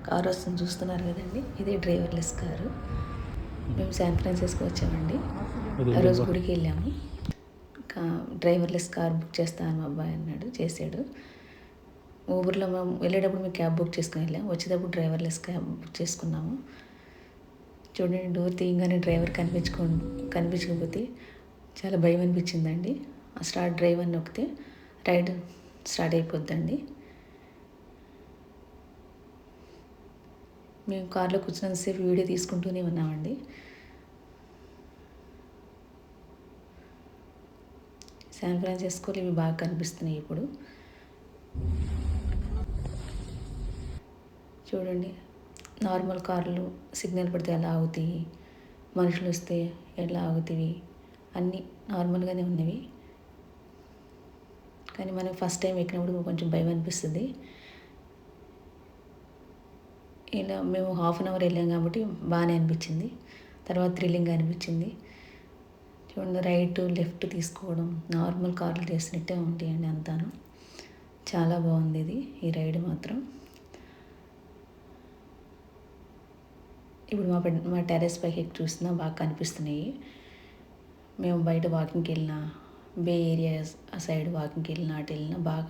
Car వస్తుంది చూస్తున్నారు కదండి, ఇదే డ్రైవర్లెస్ కారు. మేము శాన్ ఫ్రాన్సిస్కో వచ్చామండి. ఆ రోజు గుడికి వెళ్ళాము. డ్రైవర్లెస్ కార్ బుక్ చేస్తాను మా అబ్బాయి అన్నాడు, చేసాడు. ఊబర్లో మేము వెళ్ళేటప్పుడు మేము క్యాబ్ బుక్ చేసుకుని వెళ్ళాము, వచ్చేటప్పుడు డ్రైవర్లెస్ క్యాబ్ బుక్ చేసుకున్నాము. చూడండి, డోర్ తీయగానే డ్రైవర్ కనిపించకపోతే చాలా భయం అనిపించిందండి. స్టార్ట్ డ్రైవ్ అని నొక్కితే రైడ్ స్టార్ట్ అయిపోద్దండి. మేము కార్లో కూర్చున్నంతసేపు వీడియో తీసుకుంటూనే ఉన్నామండి. శాన్ ఫ్రాన్సిస్కోలో ఇవి బాగా కనిపిస్తున్నాయి ఇప్పుడు. చూడండి, నార్మల్ కార్లు సిగ్నల్ పడితే ఎలా ఆగుతాయి, మనుషులు వస్తే ఎలా ఆగుతాయి, అన్నీ నార్మల్గానే ఉన్నవి. కానీ మనం ఫస్ట్ టైం ఎక్కినప్పుడు కొంచెం భయం అనిపిస్తుంది. ఇలా మేము 1/2 అవర్ వెళ్ళాం కాబట్టి బాగానే అనిపించింది. తర్వాత థ్రిల్లింగ్గా అనిపించింది. చూడండి, రైట్ లెఫ్ట్ తీసుకోవడం నార్మల్ కార్లు చేసినట్టే ఉంటాయండి అంతాను. చాలా బాగుంది ఇది, ఈ రైడ్ మాత్రం. ఇప్పుడు మా టెర్రస్ పైకి ఎక్కి చూసినా బాగా కనిపిస్తున్నాయి. మేము బయట వాకింగ్కి వెళ్ళినా, బే ఏరియా ఆ సైడ్ వాకింగ్కి వెళ్ళినా అటు వెళ్ళినా బాగా